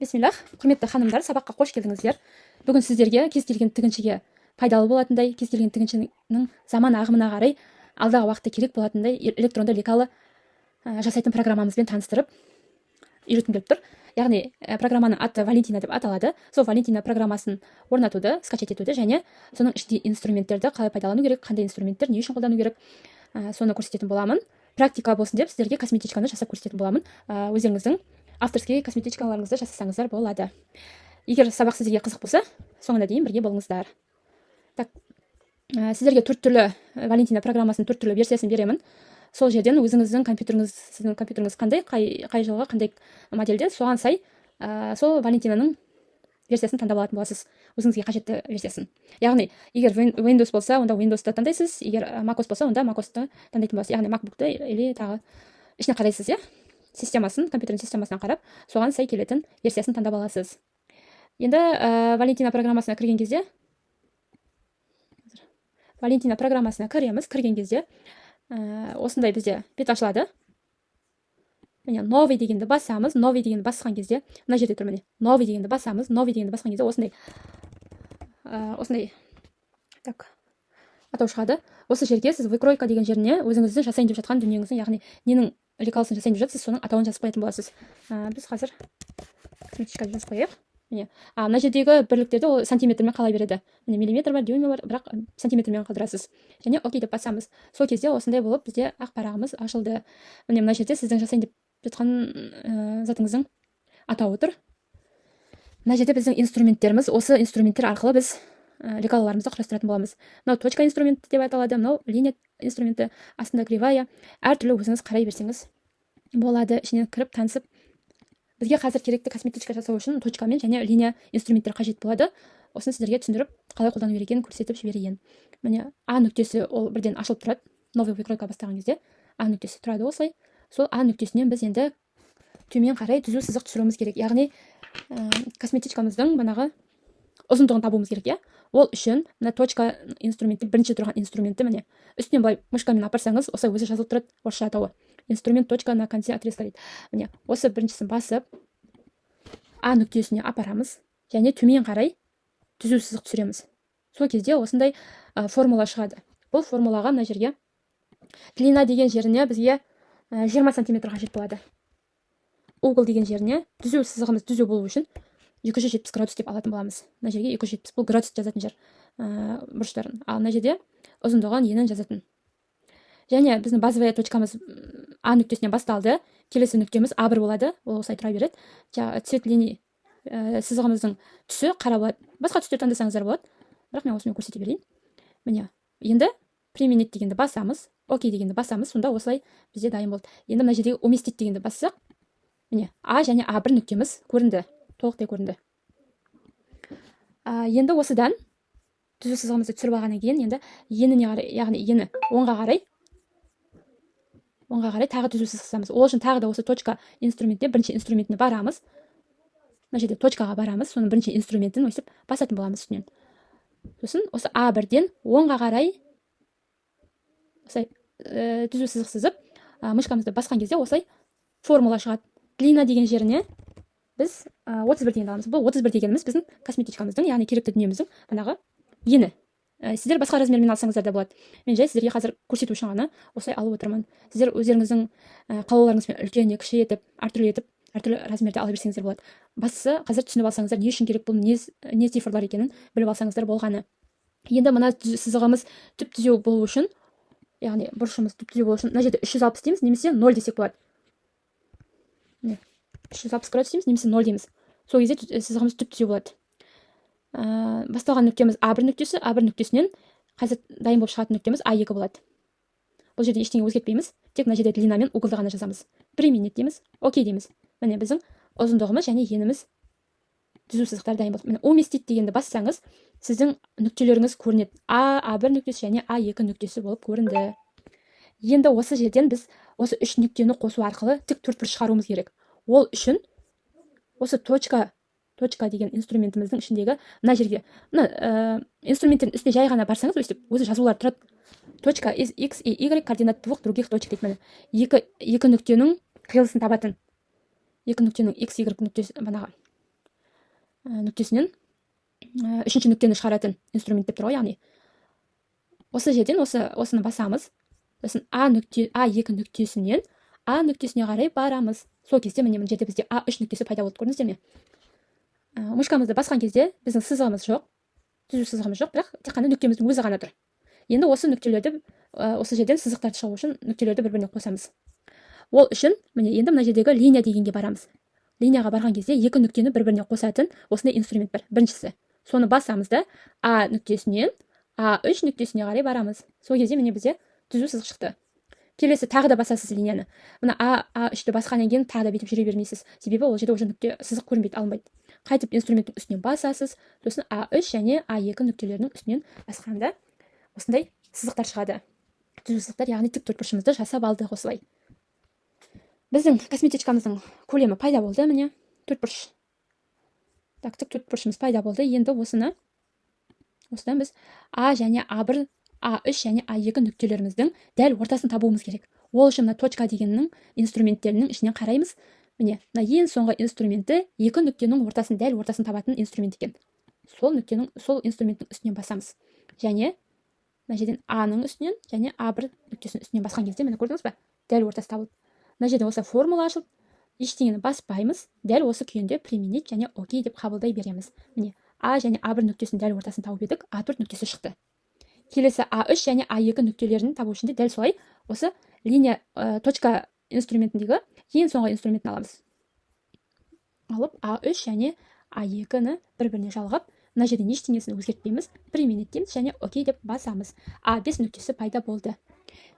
Бисмиллах, құрметті ханымдар, сабаққа қош келдіңіздер. Бүгін сіздерге кез келген тігіншіге пайдалы болатындай, кез келген тігіншінің заман ағымына қарай алдағы уақытта керек болатындай электронды лекалы жасайтын программамызбен таныстырып үйреткім келіп тұр. Яғни программаның аты Валентина деп аталады. Сол Валентина программасын орнатуды, скачать етуді және соның ішінде инструменттерді қалай пайдалану керек, қандай инструменттер не үшін қолдану керек, соны көрсететін боламын. Практика болсын деп сіздерге косметичканы жасап көрсететін боламын. Өздеріңіздің авторский косметичкаларыңызды жасасаңыздар болады. Егер сабақ сіздерге қызық болса, соңына дейін бірге болыңыздар. Так, сіздерге 4 түрлі Валентина программасының 4 түрлі версиясын беремін. Сол жерден өзіңіздің компьютеріңіз қандай, қай жылғы қандай модельде, соған сай сол Валентинаның версиясын таңдап алатын боласыз, өзіңізге қажетті версиясын. Яғни, егер Windows болса, онда Windows'ты таңдайсыз, егер MacOS болса, онда MacOS'ты таңдайтын боласыз. Яғни MacBook'ты или тағы ішіне қарайсыз, системасын, компьютердің системасына қарап, соған сай келетін версиясын таңдап аласыз. Енді Валентина программасына кірген кезде кірген кезде осындай бізде бет ашылады. Міне, новый дегенді басамыз, новый дегенді басқан кезде, мына жерде тұр, міне, новый дегенді басамыз, новый дегенді басқан кезде осындай так атау шығады. Осы жерге сіз выкройка деген жеріне өзіңіздің жасайын деп жатқан дүниеңіздің, яғни ненің лекалысын жасайын деп жатсыз, соның атауын жазып қоятын боласыз. Біз қазір косметичка жазып қояйық. Міне, мына жердегі бірліктерді ол сантиметрмен қалай береді. Міне, миллиметр бар, дюйм бар, бірақ сантиметрмен қалдырасыз. Және окей деп басамыз. Сол кезде осындай болып бізде ақ парағымыз ашылды. Міне, мына жерде сіздің жасайын деп жатқан затыңыздың атауы тұр. Мына жерде біздің инструменттеріміз, осы инструменттер арқылы біз лекалаларымызды құрастыратын боламыз. Мынау точка инструменті деп аталады, мынау линия инструменті, астында кривая. Әртүрлі өзіңіз қарай берсеңіз болады. Ішінен кіріп танысып, бізге қазір керекті косметичка жасау үшін точкамен және линия инструменттер қажет болады. Осыны сіздерге түсіндіріп, қалай қолдану керекенін көрсетіп жіберейін. Міне, А нүктесі ол бірден ашылып тұрады. Новый выкройка бастаған кезде А нүктесі тұрады осылай. Сол А нүктесінен біз енді төмен қарай түзу сызық түсіруіміз керек. Яғни косметичкамыздың банағы ұзындығын табуымыз керек, Ол үшін мына точка инструменті, бірінші тұрған инструменті, міне, үстінен былай мышкамен апарсаңыз, осылай өзі жазылып тұрады, орысша атауы. Инструмент точка на конце отрезка дейді. Міне, осы біріншісін басып, А нүктесіне апарамыз, және төмен қарай түзу сызық түсіреміз. Сол кезде осындай формула шығады. Бұл формулаға мына жерге длина деген жеріне бізге 20 сантиметр қажет болады. Угол деген жеріне түзу сызығымыз түзу болу үшін 270 градус деп алатын боламыз. Мына жерге 270, бұл градус жазатын жер бұрыштарын. Ал мына жерде ұзындығын енін жазатын. Және біздің базовая точкамыз А нүктесінен басталды. Келесі нүктеміз А1 болады. Ол осылай тұра береді. Цвет линий сызығымыздың түсі қара болады. Басқа түстер таңдасаңыздар болады. Бірақ мен осымен көрсете берейін. Міне, енді применить дегенді басамыз, окей дегенді басамыз, сонда осылай бізде дайын болды. Енді мына жердегі уместить дегенді бассақ, міне, А және А1 нүктеміз көрінді. Толықтай көрінді. Енді осыдан түзу сызығымызды түсіріп алғаннан кейін, енді еніне қарай, яғни ені оңға қарай тағы түзу сызық сызамыз. Ол үшін тағы да осы точка инструментіне, бірінші инструментіне барамыз. Мына жерде точкаға барамыз, соның бірінші инструментін өсіп басатын боламыз үстінен. Сосын осы А1-ден оңға қарай осылай түзу сызық сызып, мышкамызды басқан кезде осылай формула шығады. Длина деген жеріне біз 31 деген аламыз. Бұл 31 дегеніміз біздің косметичкамыздың, яғни керекті дүниеміздің банағы ені. Сіздер басқа размермен алсаңыздар да болады. Мен жай сіздерге қазір көрсету үшін ғана осылай алып отырмын. Сіздер өздеріңіздің қалауларыңызбен үлкен, кіші етіп, әртүрлі размерде ала берсеңіздер болады. Бастысы қазір түсініп алсаңыздар, не үшін керек, бұл не цифрлар екенін біліп алсаңыздар болғаны. Енді мына сызығымыз түп түзеу болу үшін, яғни бұрышымыз түп түзеу болу үшін, мына жерде 360 дейміз, немесе 0 десек болады. 360 градус дейміз, немесе 0 дейміз. Сол кезде сызығымыз түп түзеу болады. Басталған нүктеміз А1 нүктесі, А1 нүктесінен қазір дайын болып шығатын нүктеміз А2 болады. Бұл жерде ештеңе өзгертпейміз, тек мына жерде длина мен углды ғана жазамыз. Применить дейміз, окей дейміз. Міне біздің ұзындығымыз және еніміз түзу сызықтар дайын болды. Міне уместить дегенді бассаңыз, сіздің нүктелеріңіз көрінеді. А1 нүктесі және А2 нүктесі болып көрінді. Енді осы жерден біз осы 3 нүктені қосу арқылы тік төртбұрыш шығаруымыз керек. Ол үшін осы точка деген инструментіміздің ішіндегі мына жерге, инструменттердің үстіне жай ғана барсаңыз, өзі жазулар тұрады. Точка X и Y координат двух других точек дейді. Екі нүктенің қиылысын табатын. Екі нүктенің X, Y нүктесі банағы нүктесінен үшінші нүктені шығаратын инструмент деп тұр ғой. Яғни осы жерден осыны басамыз. Сосын А2 нүктесінен А нүктесіне қарай барамыз. Сол кезде міне мына жерде бізде А3 нүктесі пайда болды, көрдіңіздер ме? Мышкамызды басқан кезде біздің сызығымыз жоқ, түзу сызығымыз жоқ, бірақ тек қана нүктеміздің өзі ғана тұр. Енді осы нүктелерді осы жерден сызықтарды шығу үшін нүктелерді бір-біріне қосамыз. Ол үшін міне енді мына жердегі линия дегенге барамыз. Линияға барған кезде екі нүктені бір-біріне қосатын осындай инструмент бар. Біріншісі, соны басамыз да А нүктесінен А3 нүктесіне қарай барамыз. Сол кезде міне бізде түзу сызық шықты. Келесі тағы да басасыз линияны. Мына А3-ті басқаннан кейін тағы да бүйтіп жүре бермейсіз. Себебі ол жерде уже нүкте сызық көрінбейді, алынбайды. Қайтып инструменттің үстінен басасыз. Сосын А3 және А2 нүктелерінің үстінен басқанда осындай сызықтар шығады. Түзу сызықтар, яғни тік төртбұрышымызды жасап алдық осылай. Біздің косметичкамыздың көлемі пайда болды, міне төртбұрыш. Так, тік төртбұрышымыз пайда болды. Енді осыдан біз А және А1, А3 және А2 нүктелеріміздің дәл ортасын табуымыз керек. Ол үшін мына точка дегеннің инструменттерінің ішінен қараймыз. Міне, мына ең соңғы инструменті екі нүктенің ортасын, дәл ортасын табатын инструмент екен. Сол инструменттің үстінен басамыз. Және мына жерден А-ның үстінен және А1 нүктесінің үстінен басқан кезде, міне көрдіңіз ба? Дәл ортасы табылды. Мына жерде осы формула ашылып, ештеңені баспаймыз. Дәл осы күйінде применить және окей деп қабылдай береміз. Міне, А және А1 нүктесінің дәл ортасын тауып едік, А4 нүктесі шықты. Келесі А3 және А2 нүктелерін табу үшін де дәл солай осы линия точка инструментіндегі ең соңғы инструментін аламыз. Алып А3 және А2-ні бір-біріне жалғап, мына жерден ештеңесін өзгертпейміз, применить дейміз және окей деп басамыз. А5 нүктесі пайда болды.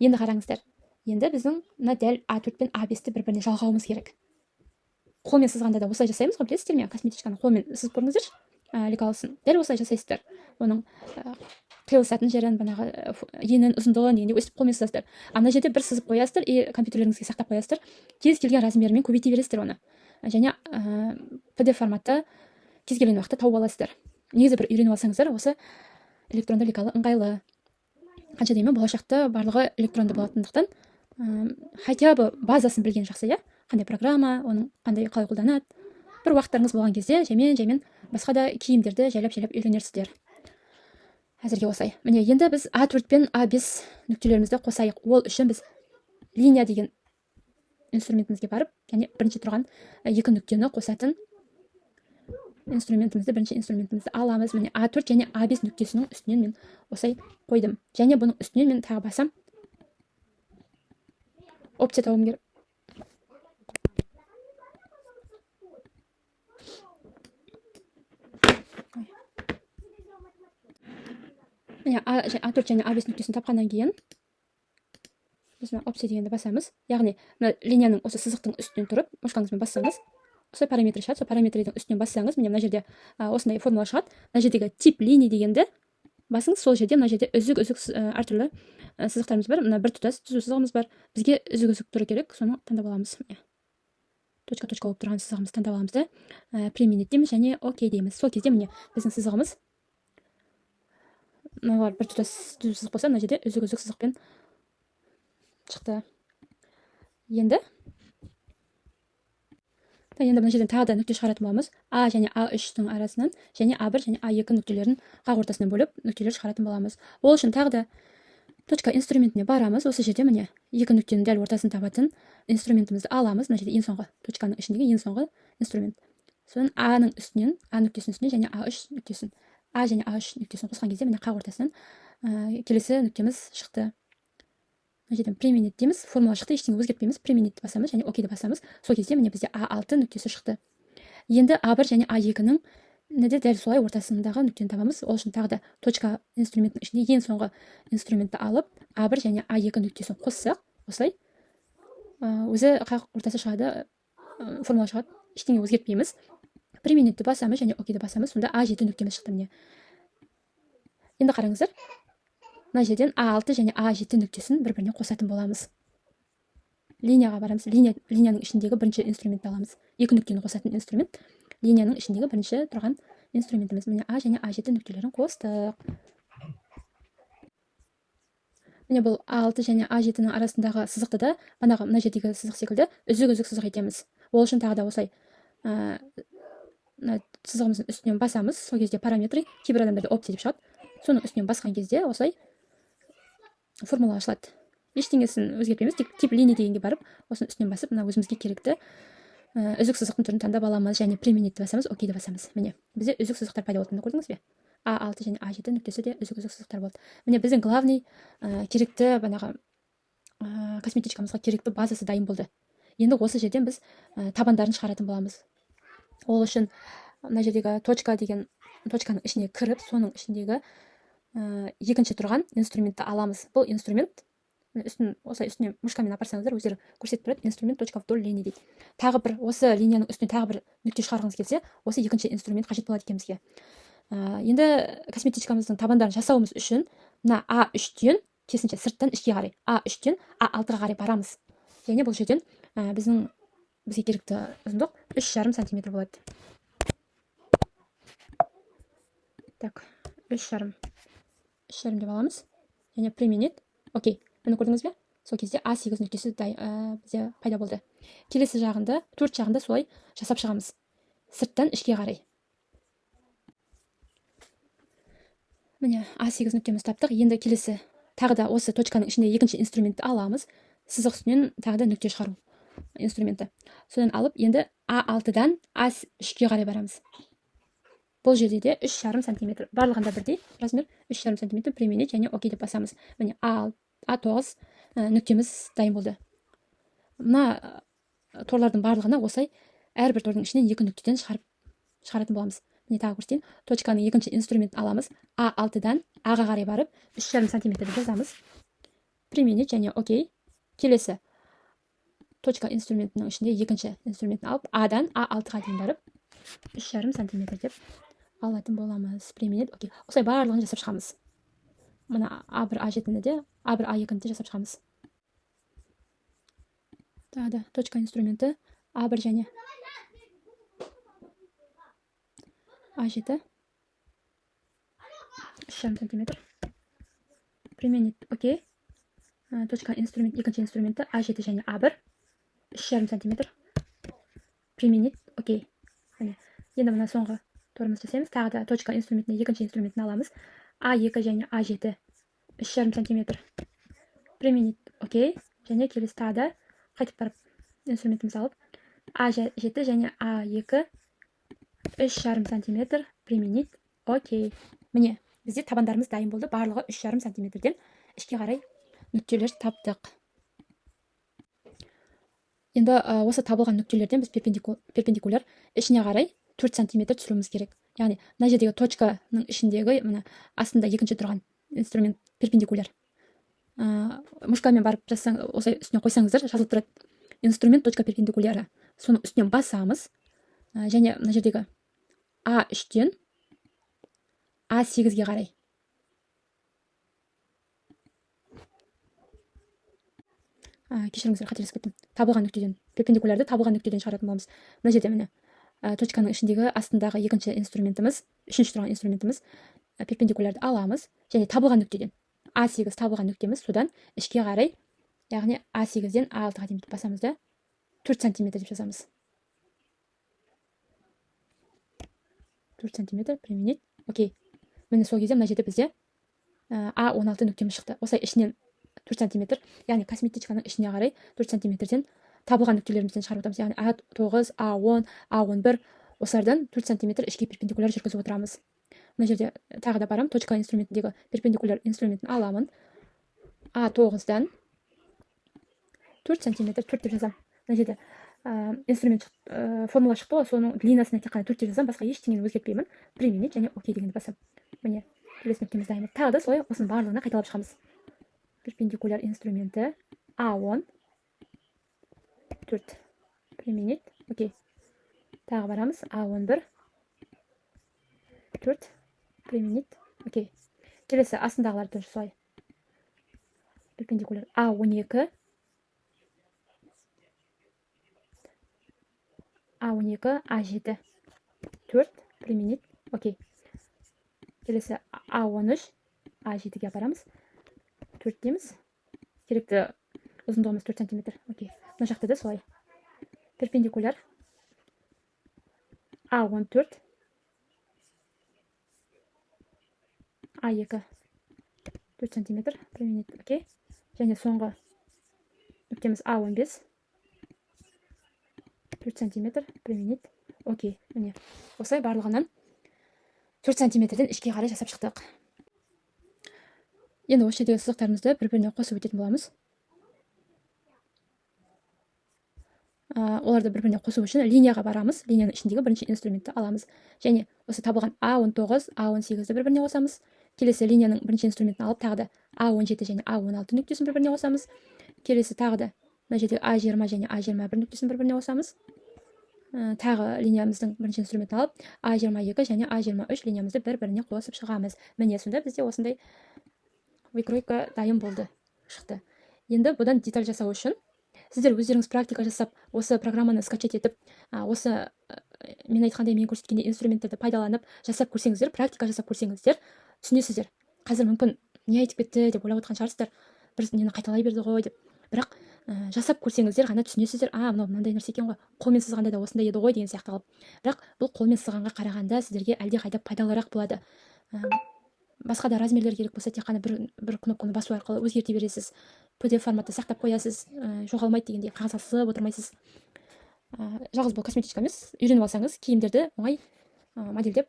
Енді қараңыздар. Енді біздің мына дәл А4 пен А5-ті бір-біріне жалғауымыз керек. Қолмен сызғанда да осылай жасаймыз, білесіздер ме? Косметичканы қолмен сызып көріңіздерші. Лекалсын. Дәл осылай жасайсыздар. Оның қиылысатын жерін, банағы енін, ұзындығын дегенде өстіп қолмен сызасыздар. Ана жерде бір сызып қоясыздар и компьютерлеріңізге сақтап қоясыздар. Кез келген размерімен көбейте бересіздер оны. Және PDF форматта кез келген уақытта тауып аласыздар. Негізі бір үйреніп алсаңыздар, осы электронды лекалы ыңғайлы. Қанша деймін, болашақта барлығы электронды болатындықтан, хотя бы базасын білген жақсы, иә? Қандай программа, оның қандай қалай қолданады. Бір уақыттарыңыз болған кезде жаймен басқа да киімдерді жайлап үйренерсіздер. Әзірге осылай. Міне, енді біз А4 пен А5 нүктелерімізді қосайық. Ол үшін біз линия деген инструментімізге барып, яғни бірінші тұрған екі нүктені қосатын бірінші инструментімізді аламыз. Міне, А4 және А5 нүктесінің үстінен мен осылай қойдым. Және бұның үстінен мен тағы басам. Опция тауым керек. А4 және А5 нүктесін тапқаннан кейін біз опция дегенді басамыз. Яғни линияның осы сызықтың үстінен тұрып, мышқаңызбен бассаңыз, осылай параметр шығады. Сол параметрдің үстінен бассаңыз, міне мына жерде осындай формула шығады. Мына жердегі тип линия дегенді басыңыз. Сол жерде мына жерде үзік әртүрлі сызықтарымыз бар. Мына бір тұтас түзу сызығымыз бар. Бізге үзік тұру керек, соны таңдап аламыз. Точка болып тұрған сызығымызды таңдап аламыз да, применить дейміз және окей дейміз. Сол кезде міне біздің сызығымыз мыналар бір тұтас түзу сызық болса, мына жерде үзік сызықпен шықты. Енді мына жерден тағы да нүкте шығаратын боламыз. А және А3-тің арасынан және А1 және А2 нүктелерін қақ ортасынан бөліп нүктелер шығаратын боламыз. Ол үшін тағы да точка инструментіне барамыз. Осы жерде міне екі нүктенің дәл ортасын табатын инструментімізді аламыз. Мына жерде ең соңғы точканың ішіндегі ең соңғы инструмент. Сосын А-ның үстінен, А нүктесінің үстінен және А3 нүктесін, А және А3 нүктесін қосқан кезде міне қақ ортасынан келесі нүктеміз шықты. Мына жерден применить дейміз, формула шықты, ештеңе өзгертпейміз, применить басамыз және окейді басамыз. Сол кезде міне бізде А6 нүктесі шықты. Енді А1 және А2-ның дәл солай ортасындағы нүктені табамыз. Ол үшін тағы да точка инструменттің ішінде ең соңғы инструментті алып, А1 және А2 нүктесін қоссақ, осылай өзі қақ ортасы шығады, формула шығады, ештеңе өзгертпейміз. Применитті басамыз және окейді басамыз, сонда А7 нүктеміз шықты міне. Енді қараңыздар. Мына жерден А6 және А7 нүктесін бір-біріне қосатын боламыз. Линияға барамыз. Линияның ішіндегі бірінші инструментті аламыз. Екі нүктені қосатын инструмент. Линияның ішіндегі бірінші тұрған инструментіміз. Міне А және А7 нүктелерін қостық. Міне бұл А6 және А7-ның арасындағы сызықты да мына жердегі сызық секілді үзік сызық етеміз. Ол үшін тағы да осылай мына сызығымыздың үстінен басамыз. Сол кезде параметрі кейбір адамдарда опция деп шығады. Соның үстінен басқан кезде осылай формула ашылады. Ештеңесін өзгертпейміз, тек тип линия дегенге барып, осының үстінен басып, мына өзімізге керекті үзік сызықтың түрін таңдап аламыз, және применить басамыз, окей деп басамыз. Міне, бізде үзік сызықтар пайда болды. Көрдіңіз бе? А6 және А7 нүктесі де үзік сызықтар болды. Міне, біздің главный керекті банағы косметичкамызға керекті базасы дайын болды. Енді осы жерден біз табандарын шығаратын боламыз. Ол үшін мына жердегі точка деген точканың ішіне кіріп, соның ішіндегі екінші тұрған инструментті аламыз. Бұл инструмент осылай үстіне мышкамен апарсаңыздар, өздері көрсетіп тұрады. Инструмент точка вдоль линии дейді. Тағы бір осы линияның үстіне тағы бір нүкте шығарғыңыз келсе, осы екінші инструмент қажет болады екен бізге. Енді косметичкамыздың табандарын жасауымыз үшін мына А3-тен керісінше сырттан ішке қарай, А3-тен А6-ға қарай барамыз. Және бұл жерден бізге керекті ұзындық 3,5 см болады. Так, 3,5 деп аламыз. Және применить. Окей. Мені көрдіңіз бе? Сол кезде А8 нүктесі бізде пайда болды. Келесі жағында, төрт жағында солай жасап шығамыз. Сырттан ішке қарай. Міне, А8 нүктеміз таптық. Енді келесі тағы да осы точканың ішінде екінші инструментті аламыз. Сызық үстінен тағы да нүкте шығару инструменті. Содан алып, енді А6-дан А3-ге қарай барамыз. Бұл жерде де 3,5 см. Барлығында бірдей размер 3,5 см применить және окей деп басамыз. Міне, А9 нүктеміз дайын болды. Мына торлардың барлығына осылай әрбір тордың ішінен екі нүктеден шығаратын боламыз. Міне, тағы көрсетейін. Точканың екінші инструментін аламыз. А6-дан А-ға қарай барып 3,5 см деп жазамыз. Применить және окей. Келесі точка инструментінің ішінде екінші инструментін алып, А-дан А6-ға дейін барып 3,5 см деп алатын боламыз. Применить, окей. Осылай барлығын жасап шығамыз. Мына А1, А7-ні де, А1, А2-ні де жасап шығамыз. Тағы да точка инструменті А1 және А7 3,5 см. Применить, окей. Точка инструмент, екінші инструменті А7 және А1 3,5 см. Применить, окей. Енді мына соңғы торымызды жасаймыз. Тағы да точка инструментіне екінші инструментін аламыз. А2 және А7 3,5 см. Применить, окей. Және келесі тағы да қайтып барып инструментіміз алып, А7 және А2 3,5 см. Применить, окей. Міне, бізде табандарымыз дайын болды. Барлығы 3,5 см-ден ішке қарай нүктелер таптық. Енді осы табылған нүктелерден біз перпендикуляр ішіне қарай 4 см түсіруіміз керек. Яғни, мына жердегі точканың ішіндегі мына астында екінші тұрған инструмент перпендикуляр. Мышкамен барып осылай үстіне қойсаңыздар, жазылып тұрады. Инструмент точка перпендикуляры. Соның үстінен басамыз. Және мына жердегі А3-тен А8-ге қарай. Кешіріңіздер, қателесіп кеттім. Табылған нүктеден, перпендикулярды табылған нүктеден шығаратын боламыз. Мына жерде міне точканың ішіндегі астындағы екінші инструментіміз, үшінші тұрған инструментіміз перпендикулярды аламыз және табылған нүктеден А8 табылған нүктеміз, содан ішке қарай, яғни А8-ден А6-ға дейін басамыз да 4 см деп жазамыз. 4 см применить, окей. Міне сол кезде мына жерде бізде А16 нүктеміз шықты. Осылай ішінен 4 см, яғни косметичканың ішіне қарай 4 см-ден табылған нүктелерімізден шығарып отырамыз. Яғни А9, А10, А11 осылардан 4 см ішке перпендикуляр жүргізіп отырамыз. Мына жерде тағы да барам, точка инструментіндегі перпендикуляр инструментін аламын. А9-дан 4 см 4 деп жазам. Мына жерде инструмент формула шықты ғой, соның длинасына тек қана 4 деп жазам, басқа ештеңені өзгертпеймін. Применить және окей дегенді басам. Міне, келесі нүктеміз дайын. Тағы да солай осының барлығына қайталап шығамыз. Перпендикуляр инструменті А10 4 применить, окей. Тағы барамыз. А11 4 применить, окей. Келесі астындағылар тоже солай. Перпендикуляр А12 А7 4 применить, окей. Келесі А13 А7-ге апарамыз. 4 дейміз. Керекті ұзындығымыз 4 см, окей. Мына жақта да солай. Перпендикуляр А14, А2 4 см применить. Окей. және соңғы нүктеміз А15 4 см применить. Окей. Міне осылай барлығынан 4 сантиметрден ішке қарай жасап шықтық. Енді осы жердегі сызықтарымызды бір-біріне қосып өтетін боламыз. Оларды бір-біріне қосу үшін линияға барамыз. Линияның ішіндегі бірінші инструментті аламыз. Және осы табылған А19, А18-ді бір-біріне қосамыз. Келесі линияның бірінші инструментін алып, тағы да А17 және А16 нүктесін бір-біріне қосамыз. Келесі тағы да мына жерде А20 және А21 нүктесін бір-біріне қосамыз. Тағы линиямыздың бірінші инструментін алып, А22 және А23 линиямызды бір-біріне қосып шығамыз. Міне сонда бізде осындай выкройка дайын болды, шықты. Енді бұдан деталь жасау үшін сіздер өздеріңіз практика жасап, осы программаны скачать етіп, осы мен айтқандай, мен көрсеткендей инструменттерді пайдаланып жасап көрсеңіздер, практика жасап көрсеңіздер, түсінесіздер. Қазір мүмкін не айтып кетті деп ойлап отқан шығарсыздар, бір нені қайталай берді ғой деп. Бірақ жасап көрсеңіздер ғана түсінесіздер. Мынандай нәрсе екен ғой, қолмен сызғанда да осындай еді ғой деген сияқты қылып. Бірақ бұл қолмен сызғанға қарағанда сіздерге әлдеқайда пайдалырақ болады. Басқа да размерлер керек болса, тек қана бір кнопканы басу арқылы өзгерте бересіз. PDF форматта сақтап қоясыз, жоғалмайды дегендей қағазға сызып отырмайсыз. Жалғыз бұл косметика емес, үйреніп алсаңыз, киімдерді оңай модельдеп,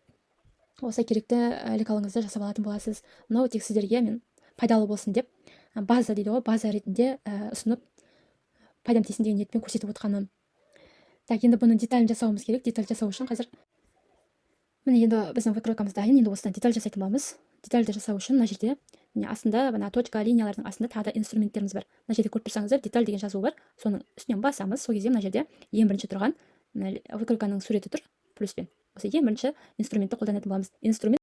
осылай керекті лекалыңызды жасап алатын боласыз. Мынау тек сіздерге мен пайдалы болсын деп, база дейді ғой, база ретінде ұсынып, пайдам тисін деген ниетпен көрсетіп отқаным. Так, енді бұның деталін жасауымыз керек. Деталь жасау үшін қазір міне енді біздің выкройкамыз дайын. Енді осыдан деталь жасайтын боламыз. Детальді жасау үшін мына жерде астында мына точка линиялардың астында тағы да инструменттеріміз бар. Мына жерде көріп тұрсаңыздар, деталь деген жазу бар. Соның үстінен басамыз. Сол кезде мына жерде ең бірінші тұрған выкройканың суреті тұр, плюспен. Осы ең бірінші инструментті қолданатын боламыз. Инструмент